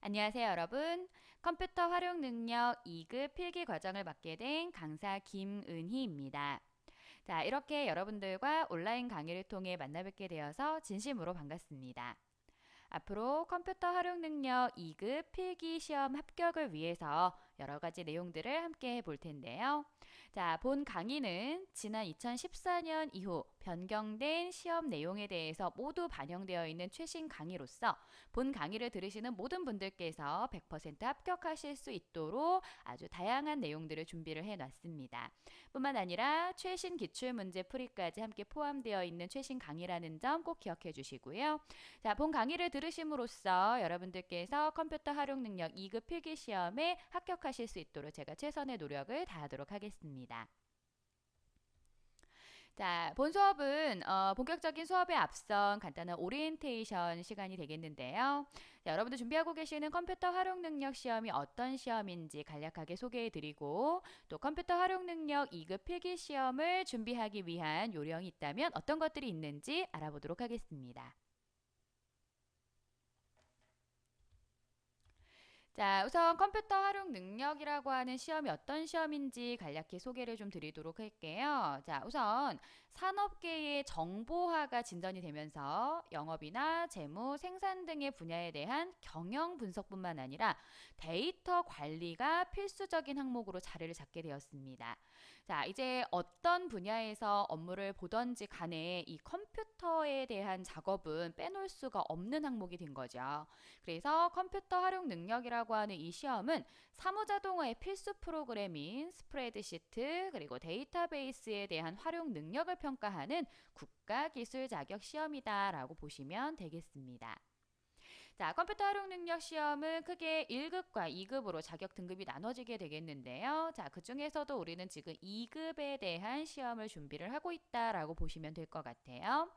안녕하세요, 여러분. 컴퓨터 활용 능력 2급 필기 과정을 맡게 된 강사 김은희입니다. 자, 이렇게 여러분들과 온라인 강의를 통해 만나 뵙게 되어서 진심으로 반갑습니다. 앞으로 컴퓨터 활용 능력 2급 필기 시험 합격을 위해서 여러 가지 내용들을 함께 해볼 텐데요. 자, 본 강의는 지난 2014년 이후 변경된 시험 내용에 대해서 모두 반영되어 있는 최신 강의로서 본 강의를 들으시는 모든 분들께서 100% 합격하실 수 있도록 아주 다양한 내용들을 준비를 해 놨습니다. 뿐만 아니라 최신 기출문제 풀이까지 함께 포함되어 있는 최신 강의라는 점 꼭 기억해 주시고요. 자, 본 강의를 들으심으로써 여러분들께서 컴퓨터 활용 능력 2급 필기 시험에 합격하실 수 있도록 제가 최선의 노력을 다하도록 하겠습니다. 자, 본 수업은 본격적인 수업에 앞선 간단한 오리엔테이션 시간이 되겠는데요. 자, 여러분들 준비하고 계시는 컴퓨터 활용 능력 시험이 어떤 시험인지 간략하게 소개해드리고 또 컴퓨터 활용 능력 2급 필기 시험을 준비하기 위한 요령이 있다면 어떤 것들이 있는지 알아보도록 하겠습니다. 자, 우선 컴퓨터 활용 능력이라고 하는 시험이 어떤 시험인지 간략히 소개를 좀 드리도록 할게요. 자, 우선 산업계의 정보화가 진전이 되면서 영업이나 재무, 생산 등의 분야에 대한 경영 분석뿐만 아니라 데이터 관리가 필수적인 항목으로 자리를 잡게 되었습니다. 자, 이제 어떤 분야에서 업무를 보던지 간에 이 컴퓨터에 대한 작업은 빼놓을 수가 없는 항목이 된 거죠. 그래서 컴퓨터 활용 능력이라고 하는 이 시험은 사무자동화의 필수 프로그램인 스프레드시트 그리고 데이터베이스에 대한 활용 능력을 평가하는 국가기술 자격 시험이다라고 보시면 되겠습니다. 자, 컴퓨터 활용 능력 시험은 크게 1급과 2급으로 자격 등급이 나눠지게 되겠는데요. 자, 그 중에서도 우리는 지금 2급에 대한 시험을 준비를 하고 있다라고 보시면 될 것 같아요.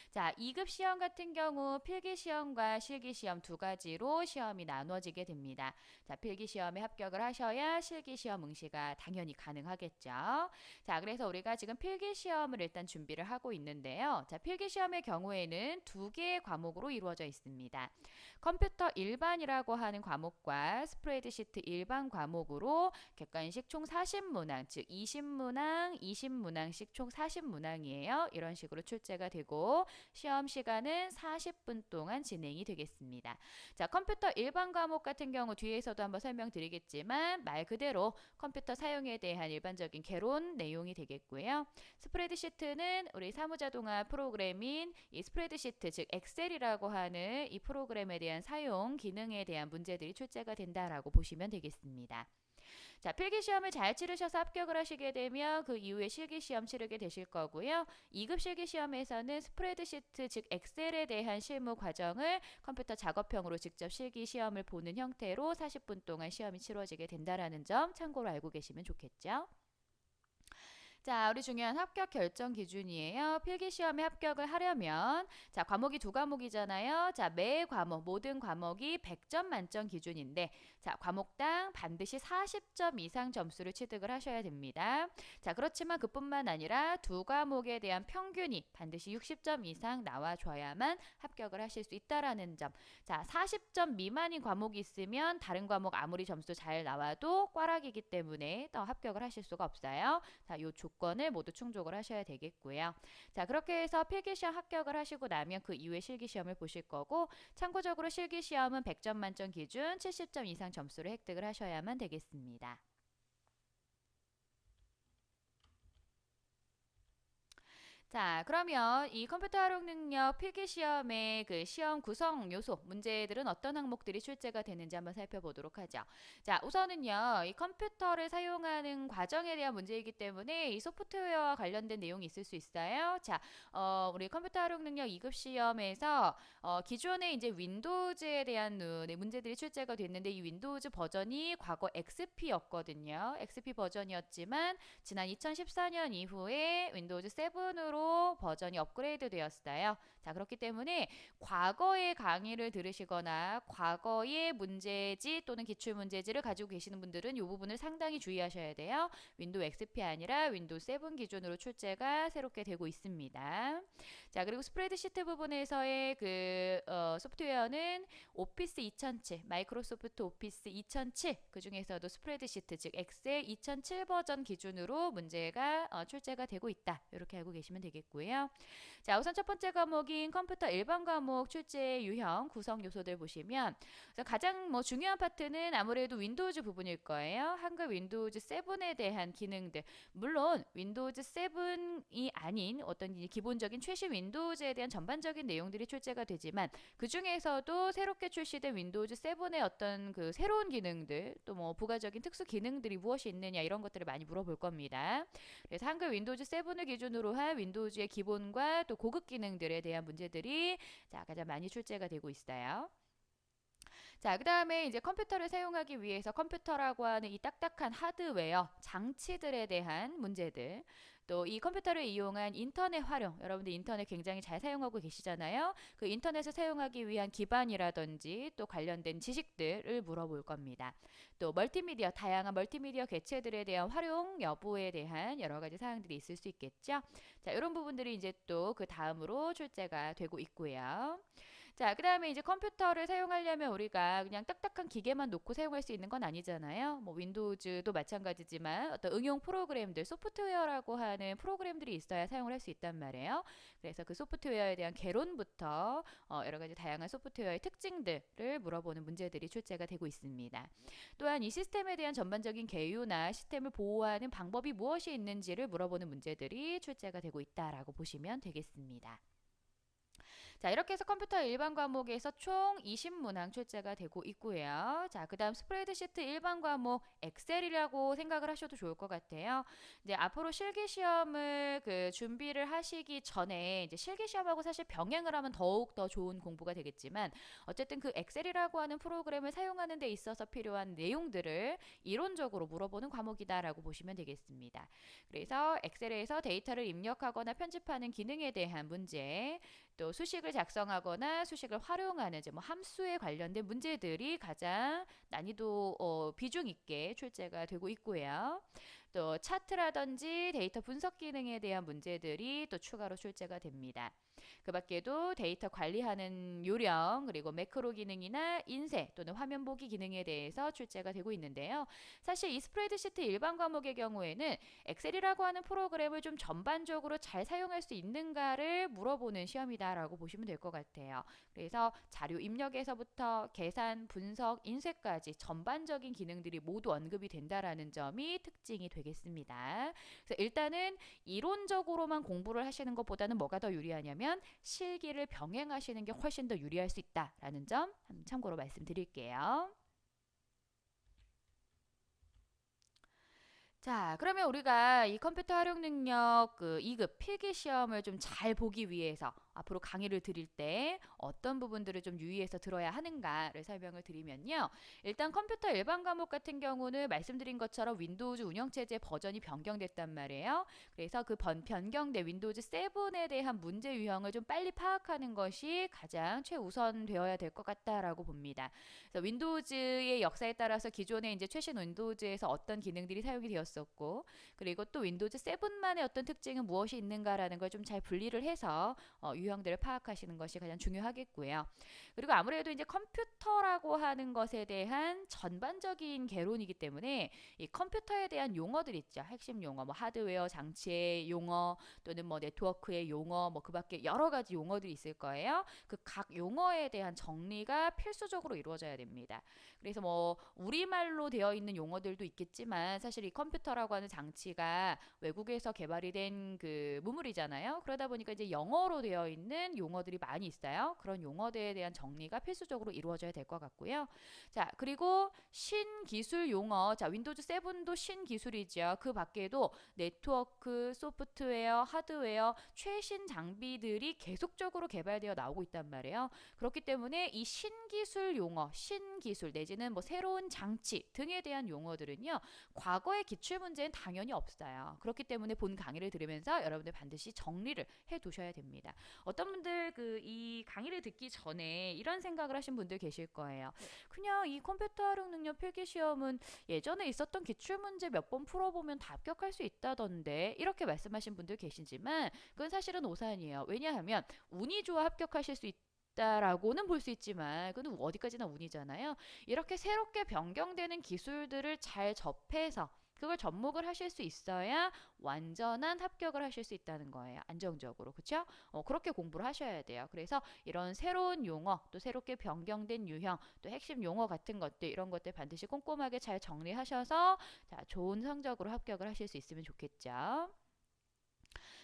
자, 2급 시험 같은 경우 필기 시험과 실기 시험 두 가지로 시험이 나눠지게 됩니다. 자, 필기 시험에 합격을 하셔야 실기 시험 응시가 당연히 가능하겠죠. 자, 그래서 우리가 지금 필기 시험을 일단 준비를 하고 있는데요. 자, 필기 시험의 경우에는 두 개의 과목으로 이루어져 있습니다. 컴퓨터 일반이라고 하는 과목과 스프레드시트 일반 과목으로 객관식 총 40문항, 즉 20문항, 20문항씩 총 40문항이에요. 이런 식으로 출제가 되고 시험 시간은 40분 동안 진행이 되겠습니다. 자, 컴퓨터 일반 과목 같은 경우 뒤에서도 한번 설명드리겠지만 말 그대로 컴퓨터 사용에 대한 일반적인 개론 내용이 되겠고요. 스프레드시트는 우리 사무자동화 프로그램인 이 스프레드시트 즉 엑셀이라고 하는 이 프로그램에 대한 사용 기능에 대한 문제들이 출제가 된다라고 보시면 되겠습니다. 자, 필기시험을 잘 치르셔서 합격을 하시게 되면 그 이후에 실기시험 치르게 되실 거고요. 2급 실기시험에서는 스프레드시트 즉 엑셀에 대한 실무 과정을 컴퓨터 작업형으로 직접 실기시험을 보는 형태로 40분 동안 시험이 치러지게 된다는 점 참고로 알고 계시면 좋겠죠. 자, 우리 중요한 합격 결정 기준이에요. 필기 시험에 합격을 하려면 자, 과목이 두 과목이잖아요. 자, 매 과목 모든 과목이 100점 만점 기준인데 자, 과목당 반드시 40점 이상 점수를 취득을 하셔야 됩니다. 자, 그렇지만 그뿐만 아니라 두 과목에 대한 평균이 반드시 60점 이상 나와줘야만 합격을 하실 수 있다라는 점. 자, 40점 미만인 과목이 있으면 다른 과목 아무리 점수 잘 나와도 꽈락이기 때문에 또 합격을 하실 수가 없어요. 자, 요 조건을 모두 충족을 하셔야 되겠고요. 자, 그렇게 해서 필기시험 합격을 하시고 나면 그 이후에 실기시험을 보실 거고 참고적으로 실기시험은 100점 만점 기준 70점 이상 점수를 획득을 하셔야만 되겠습니다. 자, 그러면 이 컴퓨터 활용 능력 필기 시험의 그 시험 구성 요소 문제들은 어떤 항목들이 출제가 되는지 한번 살펴보도록 하죠. 자, 우선은요, 이 컴퓨터를 사용하는 과정에 대한 문제이기 때문에 이 소프트웨어와 관련된 내용이 있을 수 있어요. 자, 우리 컴퓨터 활용 능력 2급 시험에서 기존에 이제 윈도우즈에 대한 네, 문제들이 출제가 됐는데 이 윈도우즈 버전이 과거 XP였거든요. XP 버전이었지만 지난 2014년 이후에 윈도우즈 7으로 기준으로 버전이 업그레이드 되었어요. 자, 그렇기 때문에 과거의 강의를 들으시거나 과거의 문제지 또는 기출문제지를 가지고 계시는 분들은 이 부분을 상당히 주의하셔야 돼요. 윈도우 XP 아니라 윈도우 7 기준으로 출제가 새롭게 되고 있습니다. 자, 그리고 스프레드시트 부분에서의 소프트웨어는 오피스 2007, 마이크로소프트 오피스 2007, 그 중에서도 스프레드시트, 즉 엑셀 2007 버전 기준으로 문제가 출제가 되고 있다. 이렇게 알고 계시면 되겠고요. 자, 우선 첫 번째 과목인 컴퓨터 일반 과목 출제 유형 구성 요소들 보시면 가장 중요한 파트는 아무래도 윈도우즈 부분일 거예요. 한글 윈도우즈 7에 대한 기능들. 물론 윈도우즈 7이 아닌 어떤 기본적인 최신 윈도우즈에 대한 전반적인 내용들이 출제가 되지만 그 중에서도 새롭게 출시된 윈도우즈 7의 어떤 그 새로운 기능들 또 뭐 부가적인 특수 기능들이 무엇이 있느냐 이런 것들을 많이 물어볼 겁니다. 그래서 한글 윈도우즈 7을 기준으로 한 윈도우즈의 기본과 또 고급 기능들에 대한 문제들이 가장 많이 출제가 되고 있어요. 자, 그 다음에 이제 컴퓨터를 사용하기 위해서 컴퓨터라고 하는 이 딱딱한 하드웨어, 장치들에 대한 문제들. 또 이 컴퓨터를 이용한 인터넷 활용, 여러분들 인터넷 굉장히 잘 사용하고 계시잖아요. 그 인터넷을 사용하기 위한 기반이라든지 또 관련된 지식들을 물어볼 겁니다. 또 멀티미디어, 다양한 멀티미디어 개체들에 대한 활용 여부에 대한 여러 가지 사항들이 있을 수 있겠죠. 자, 이런 부분들이 이제 또 그 다음으로 출제가 되고 있고요. 자, 그 다음에 이제 컴퓨터를 사용하려면 우리가 그냥 딱딱한 기계만 놓고 사용할 수 있는 건 아니잖아요. 뭐 윈도우즈도 마찬가지지만 어떤 응용 프로그램들, 소프트웨어라고 하는 프로그램들이 있어야 사용을 할 수 있단 말이에요. 그래서 그 소프트웨어에 대한 개론부터 여러 가지 다양한 소프트웨어의 특징들을 물어보는 문제들이 출제가 되고 있습니다. 또한 이 시스템에 대한 전반적인 개요나 시스템을 보호하는 방법이 무엇이 있는지를 물어보는 문제들이 출제가 되고 있다라고 보시면 되겠습니다. 자, 이렇게 해서 컴퓨터 일반 과목에서 총 20문항 출제가 되고 있고요. 자, 그 다음 스프레드시트 일반 과목 엑셀이라고 생각을 하셔도 좋을 것 같아요. 이제 앞으로 실기시험을 준비를 하시기 전에 이제 실기시험하고 사실 병행을 하면 더욱 더 좋은 공부가 되겠지만 어쨌든 그 엑셀이라고 하는 프로그램을 사용하는 데 있어서 필요한 내용들을 이론적으로 물어보는 과목이다라고 보시면 되겠습니다. 그래서 엑셀에서 데이터를 입력하거나 편집하는 기능에 대한 문제, 또 수식을 작성하거나 수식을 활용하는 뭐 함수에 관련된 문제들이 가장 난이도 비중 있게 출제가 되고 있고요. 또 차트라든지 데이터 분석 기능에 대한 문제들이 또 추가로 출제가 됩니다. 그 밖에도 데이터 관리하는 요령 그리고 매크로 기능이나 인쇄 또는 화면 보기 기능에 대해서 출제가 되고 있는데요. 사실 이 스프레드시트 일반 과목의 경우에는 엑셀이라고 하는 프로그램을 좀 전반적으로 잘 사용할 수 있는가를 물어보는 시험이다라고 보시면 될 것 같아요. 그래서 자료 입력에서부터 계산, 분석, 인쇄까지 전반적인 기능들이 모두 언급이 된다라는 점이 특징이 되겠습니다. 그래서 일단은 이론적으로만 공부를 하시는 것보다는 뭐가 더 유리하냐면 실기를 병행하시는 게 훨씬 더 유리할 수 있다라는 점 참고로 말씀드릴게요. 자, 그러면 우리가 이 컴퓨터 활용 능력 2급 필기 시험을 좀 잘 보기 위해서 앞으로 강의를 드릴 때 어떤 부분들을 좀 유의해서 들어야 하는가를 설명을 드리면요. 일단 컴퓨터 일반 과목 같은 경우는 말씀드린 것처럼 윈도우즈 운영체제 버전이 변경됐단 말이에요. 그래서 그 변경된 윈도우즈 7에 대한 문제 유형을 좀 빨리 파악하는 것이 가장 최우선 되어야 될 것 같다라고 봅니다. 그래서 윈도우즈의 역사에 따라서 기존에 이제 최신 윈도우즈에서 어떤 기능들이 사용이 되었었고, 그리고 또 윈도우즈 7만의 어떤 특징은 무엇이 있는가라는 걸 좀 잘 분리를 해서 유형들을 파악하시는 것이 가장 중요하겠고요. 그리고 아무래도 이제 컴퓨터라고 하는 것에 대한 전반적인 개론이기 때문에 이 컴퓨터에 대한 용어들 있죠. 핵심 용어, 뭐 하드웨어 장치의 용어 또는 뭐 네트워크의 용어, 뭐 그밖에 여러 가지 용어들이 있을 거예요. 그 각 용어에 대한 정리가 필수적으로 이루어져야 됩니다. 그래서 뭐 우리말로 되어 있는 용어들도 있겠지만 사실 이 컴퓨터라고 하는 장치가 외국에서 개발이 된 그 문물이잖아요. 그러다 보니까 이제 영어로 되어 있는 있는 용어들이 많이 있어요. 그런 용어들에 대한 정리가 필수적으로 이루어져야 될 것 같고요. 자, 그리고 신기술 용어. 자, 윈도우즈 7도 신기술이죠. 그 밖에도 네트워크, 소프트웨어, 하드웨어, 최신 장비들이 계속적으로 개발되어 나오고 있단 말이에요. 그렇기 때문에 이 신기술 용어, 신기술 내지는 뭐 새로운 장치 등에 대한 용어들은요. 과거의 기출문제는 당연히 없어요. 그렇기 때문에 본 강의를 들으면서 여러분들 반드시 정리를 해 두셔야 됩니다. 어떤 분들 이 강의를 듣기 전에 이런 생각을 하신 분들 계실 거예요. 그냥 이 컴퓨터 활용 능력 필기 시험은 예전에 있었던 기출문제 몇 번 풀어보면 다 합격할 수 있다던데 이렇게 말씀하신 분들 계시지만 그건 사실은 오산이에요. 왜냐하면 운이 좋아 합격하실 수 있다라고는 볼 수 있지만 그건 어디까지나 운이잖아요. 이렇게 새롭게 변경되는 기술들을 잘 접해서 그걸 접목을 하실 수 있어야 완전한 합격을 하실 수 있다는 거예요. 안정적으로. 그렇죠? 그렇게 공부를 하셔야 돼요. 그래서 이런 새로운 용어, 또 새롭게 변경된 유형, 또 핵심 용어 같은 것들 이런 것들 반드시 꼼꼼하게 잘 정리하셔서 자, 좋은 성적으로 합격을 하실 수 있으면 좋겠죠.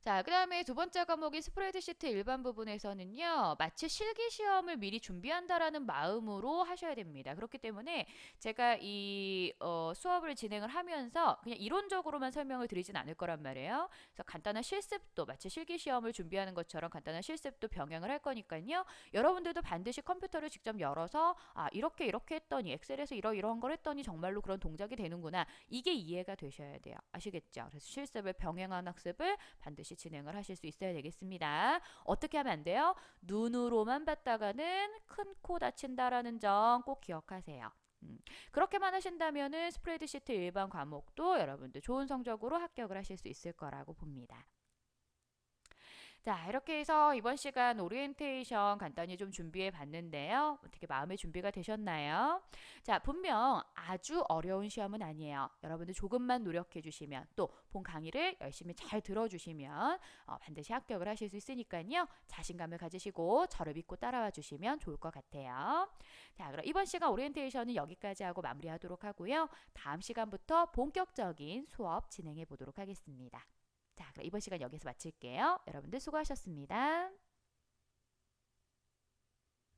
자, 그 다음에 두 번째 과목인 스프레드시트 일반 부분에서는요, 마치 실기 시험을 미리 준비한다라는 마음으로 하셔야 됩니다. 그렇기 때문에 제가 이 수업을 진행을 하면서 그냥 이론적으로만 설명을 드리진 않을 거란 말이에요. 그래서 간단한 실습도 마치 실기 시험을 준비하는 것처럼 간단한 실습도 병행을 할 거니까요. 여러분들도 반드시 컴퓨터를 직접 열어서 아, 이렇게 했더니 엑셀에서 이러한 걸 했더니 정말로 그런 동작이 되는구나. 이게 이해가 되셔야 돼요. 아시겠죠? 그래서 실습을 병행한 학습을 반드시 진행을 하실 수 있어야 되겠습니다. 어떻게 하면 안 돼요? 눈으로만 봤다가는 큰 코 다친다라는 점 꼭 기억하세요. 그렇게만 하신다면은 스프레드시트 일반 과목도 여러분들 좋은 성적으로 합격을 하실 수 있을 거라고 봅니다. 자, 이렇게 해서 이번 시간 오리엔테이션 간단히 좀 준비해 봤는데요. 어떻게 마음의 준비가 되셨나요? 자, 분명 아주 어려운 시험은 아니에요. 여러분들 조금만 노력해 주시면 또 본 강의를 열심히 잘 들어주시면 반드시 합격을 하실 수 있으니까요. 자신감을 가지시고 저를 믿고 따라와 주시면 좋을 것 같아요. 자, 그럼 이번 시간 오리엔테이션은 여기까지 하고 마무리하도록 하고요. 다음 시간부터 본격적인 수업 진행해 보도록 하겠습니다. 자, 그럼 이번 시간 여기서 마칠게요. 여러분들 수고하셨습니다.